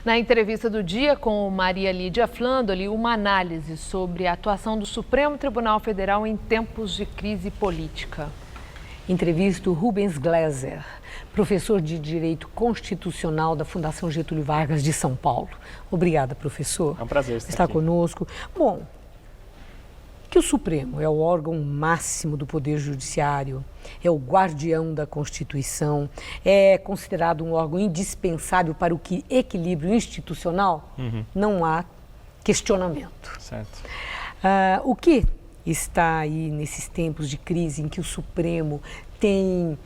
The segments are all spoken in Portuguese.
Na entrevista do dia com Maria Lídia Flandoli, uma análise sobre a atuação do Supremo Tribunal Federal em tempos de crise política. Entrevista o Rubens Gleiser, professor de Direito Constitucional da Fundação Getúlio Vargas de São Paulo. Obrigada, professor. É um prazer estar aqui. Conosco. Bom, que o Supremo é o órgão máximo do Poder Judiciário, é o guardião da Constituição, é considerado um órgão indispensável para o equilíbrio institucional, não há questionamento. Certo. O que está aí nesses tempos de crise em que o Supremo tem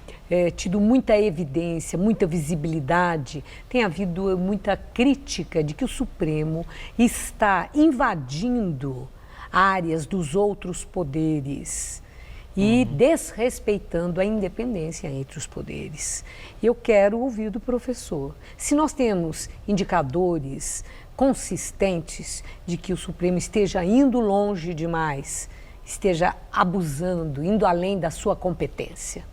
tido muita evidência, muita visibilidade, tem havido muita crítica de que o Supremo está invadindo áreas dos outros poderes e desrespeitando a independência entre os poderes. Eu quero ouvir do professor. Se nós temos indicadores consistentes de que o Supremo esteja indo longe demais, esteja abusando, indo além da sua competência.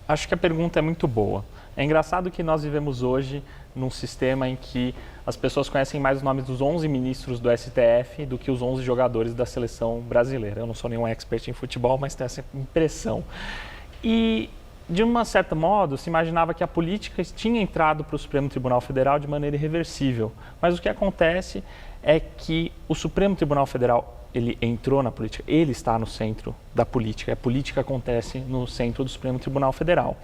Acho que a pergunta é muito boa. É engraçado que nós vivemos hoje num sistema em que as pessoas conhecem mais os nomes dos 11 ministros do STF do que os 11 jogadores da seleção brasileira. Eu não sou nenhum expert em futebol, mas tenho essa impressão. E, de um certo modo, se imaginava que a política tinha entrado para o Supremo Tribunal Federal de maneira irreversível. Mas o que acontece é que o Supremo Tribunal Federal, ele entrou na política, ele está no centro da política. A política acontece no centro do Supremo Tribunal Federal.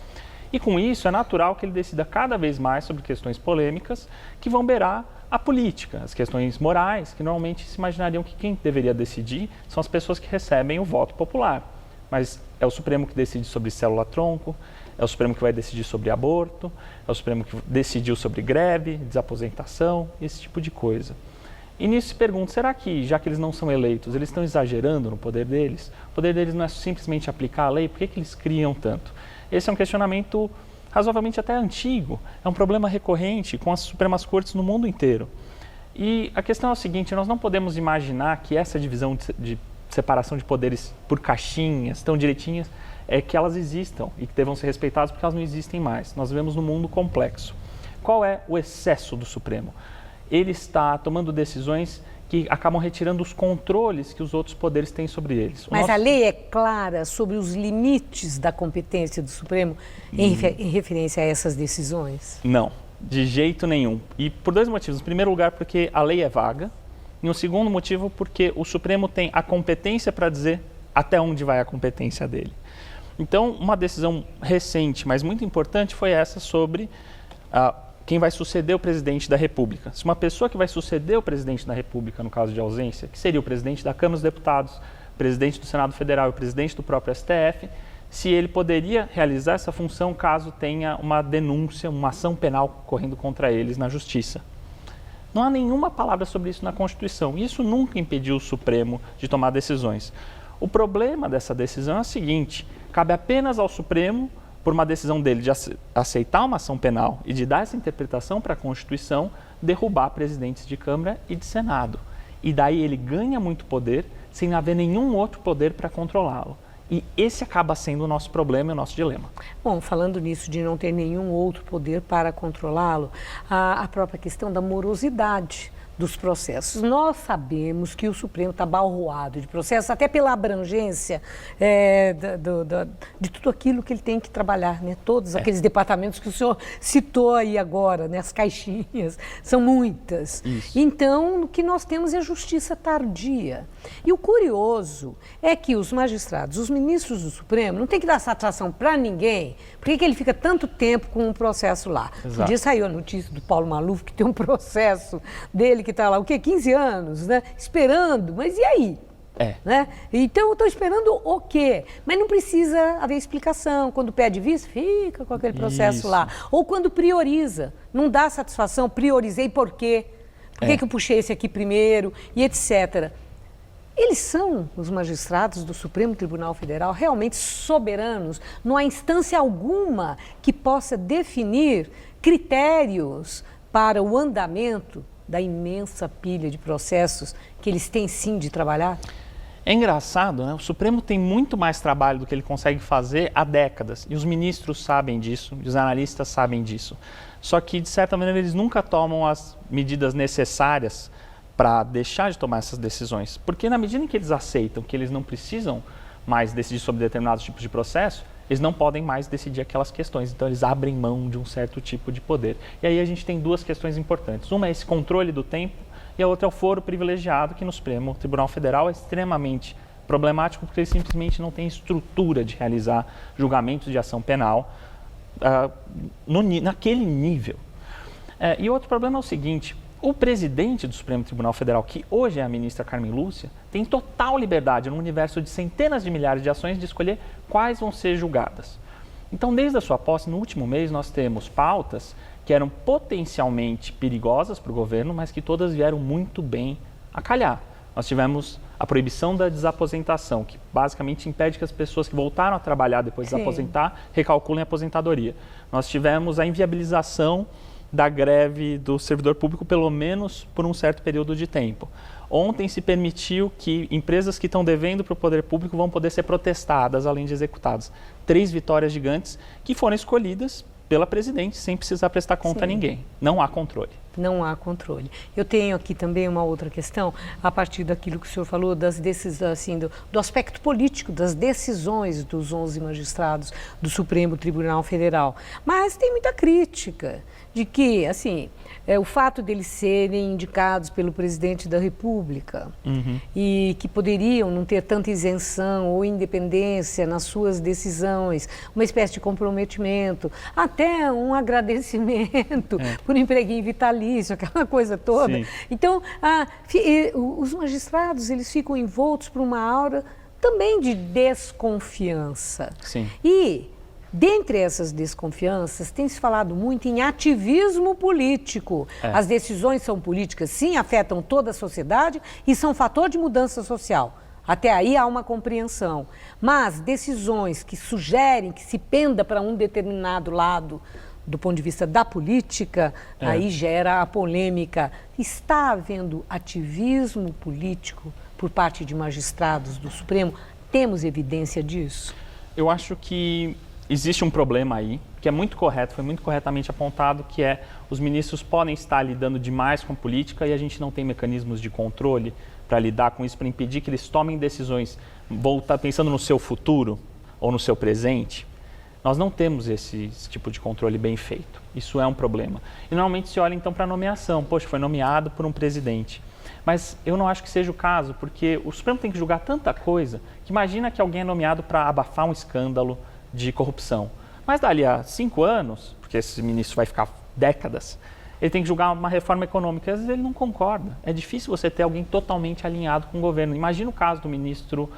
E com isso é natural que ele decida cada vez mais sobre questões polêmicas que vão beirar a política, as questões morais, que normalmente se imaginariam que quem deveria decidir são as pessoas que recebem o voto popular. Mas é o Supremo que decide sobre célula-tronco, é o Supremo que vai decidir sobre aborto, é o Supremo que decidiu sobre greve, desaposentação, esse tipo de coisa. E nisso se pergunta, será que, já que eles não são eleitos, eles estão exagerando no poder deles? O poder deles não é simplesmente aplicar a lei, por que eles criam tanto? Esse é um questionamento razoavelmente até antigo, é um problema recorrente com as Supremas Cortes no mundo inteiro. E a questão é o seguinte, nós não podemos imaginar que essa divisão de separação de poderes por caixinhas, tão direitinhas, que elas existam e que devam ser respeitadas porque elas não existem mais. Nós vivemos num mundo complexo. Qual é o excesso do Supremo? Ele está tomando decisões que acabam retirando os controles que os outros poderes têm sobre eles. Mas a lei é clara sobre os limites da competência do Supremo em referência a essas decisões? Não, de jeito nenhum. E por dois motivos. Em primeiro lugar, porque a lei é vaga. E um segundo motivo, porque o Supremo tem a competência para dizer até onde vai a competência dele. Então, uma decisão recente, mas muito importante, foi essa sobre quem vai suceder o presidente da República. Se uma pessoa que vai suceder o presidente da República, no caso de ausência, que seria o presidente da Câmara dos Deputados, o presidente do Senado Federal e o presidente do próprio STF, se ele poderia realizar essa função caso tenha uma denúncia, uma ação penal correndo contra eles na Justiça. Não há nenhuma palavra sobre isso na Constituição. Isso nunca impediu o Supremo de tomar decisões. O problema dessa decisão é o seguinte, cabe apenas ao Supremo, por uma decisão dele de aceitar uma ação penal e de dar essa interpretação para a Constituição, derrubar presidentes de Câmara e de Senado. E daí ele ganha muito poder sem haver nenhum outro poder para controlá-lo. E esse acaba sendo o nosso problema e o nosso dilema. Bom, falando nisso de não ter nenhum outro poder para controlá-lo, a própria questão da morosidade dos processos. Nós sabemos que o Supremo está abalroado de processos, até pela abrangência de tudo aquilo que ele tem que trabalhar, né? Todos aqueles departamentos que o senhor citou aí agora, né? As caixinhas, são muitas. Isso. Então, o que nós temos é justiça tardia. E o curioso é que os magistrados, os ministros do Supremo, não tem que dar satisfação para ninguém. Por que ele fica tanto tempo com um processo lá? Exato. Um dia saiu a notícia do Paulo Maluf, que tem um processo dele que está lá, 15 anos, né? Esperando, mas e aí? Né? Então, eu estou esperando o quê? Mas não precisa haver explicação. Quando pede vista, fica com aquele processo lá. Ou quando prioriza, não dá satisfação, priorizei por quê? Por que eu puxei esse aqui primeiro? E etc. Eles são, os magistrados do Supremo Tribunal Federal, realmente soberanos. Não há instância alguma que possa definir critérios para o andamento da imensa pilha de processos que eles têm sim de trabalhar? É engraçado, né? O Supremo tem muito mais trabalho do que ele consegue fazer há décadas. E os ministros sabem disso, os analistas sabem disso. Só que, de certa maneira, eles nunca tomam as medidas necessárias para deixar de tomar essas decisões. Porque na medida em que eles aceitam que eles não precisam mais decidir sobre determinados tipos de processo, eles não podem mais decidir aquelas questões. Então, eles abrem mão de um certo tipo de poder. E aí a gente tem duas questões importantes. Uma é esse controle do tempo, e a outra é o foro privilegiado, que no Supremo Tribunal Federal é extremamente problemático, porque ele simplesmente não tem estrutura de realizar julgamentos de ação penal naquele nível. E outro problema é o seguinte: o presidente do Supremo Tribunal Federal, que hoje é a ministra Carmen Lúcia, tem total liberdade, num universo de centenas de milhares de ações, de escolher quais vão ser julgadas. Então, desde a sua posse, no último mês, nós temos pautas que eram potencialmente perigosas para o governo, mas que todas vieram muito bem a calhar. Nós tivemos a proibição da desaposentação, que basicamente impede que as pessoas que voltaram a trabalhar depois de aposentar recalculem a aposentadoria. Nós tivemos a inviabilização da greve do servidor público, pelo menos por um certo período de tempo. Ontem se permitiu que empresas que estão devendo para o poder público vão poder ser protestadas, além de executadas. 3 vitórias gigantes que foram escolhidas pela presidente, sem precisar prestar conta a ninguém. Não há controle. Não há controle. Eu tenho aqui também uma outra questão, a partir daquilo que o senhor falou, das decisões, assim, do aspecto político, das decisões dos 11 magistrados do Supremo Tribunal Federal. Mas tem muita crítica de que, assim, o fato deles serem indicados pelo presidente da República e que poderiam não ter tanta isenção ou independência nas suas decisões, uma espécie de comprometimento, até um agradecimento por empreguinho vitalício, aquela coisa toda. Sim. Então, os magistrados, eles ficam envoltos por uma aura também de desconfiança. Sim. E dentre essas desconfianças, tem se falado muito em ativismo político. As decisões são políticas, sim, afetam toda a sociedade e são fator de mudança social. Até aí há uma compreensão. Mas decisões que sugerem que se penda para um determinado lado, do ponto de vista da política, aí gera a polêmica. Está havendo ativismo político por parte de magistrados do Supremo? Temos evidência disso? Eu acho que existe um problema aí, que é muito correto, foi muito corretamente apontado, que é os ministros podem estar lidando demais com política e a gente não tem mecanismos de controle para lidar com isso, para impedir que eles tomem decisões pensando no seu futuro ou no seu presente. Nós não temos esse tipo de controle bem feito. Isso é um problema. E normalmente se olha então para a nomeação. Poxa, foi nomeado por um presidente. Mas eu não acho que seja o caso, porque o Supremo tem que julgar tanta coisa, que imagina que alguém é nomeado para abafar um escândalo de corrupção. Mas dali a 5 anos, porque esse ministro vai ficar décadas, ele tem que julgar uma reforma econômica. Às vezes ele não concorda. É difícil você ter alguém totalmente alinhado com o governo. Imagina o caso do ministro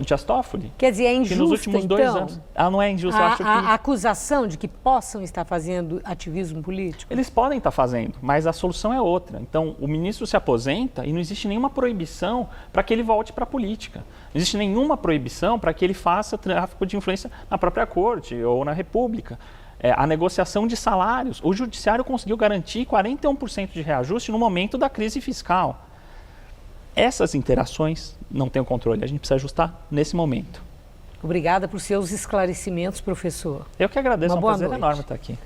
Dias Toffoli. Quer dizer, é injusto, que nos últimos 2 anos... não é injusto. A acusação de que possam estar fazendo ativismo político? Eles podem estar fazendo, mas a solução é outra. Então, o ministro se aposenta e não existe nenhuma proibição para que ele volte para a política. Não existe nenhuma proibição para que ele faça tráfico de influência na própria corte ou na República. A negociação de salários. O Judiciário conseguiu garantir 41% de reajuste no momento da crise fiscal. Essas interações não têm o controle, a gente precisa ajustar nesse momento. Obrigada por seus esclarecimentos, professor. Eu que agradeço, é um prazer enorme estar aqui.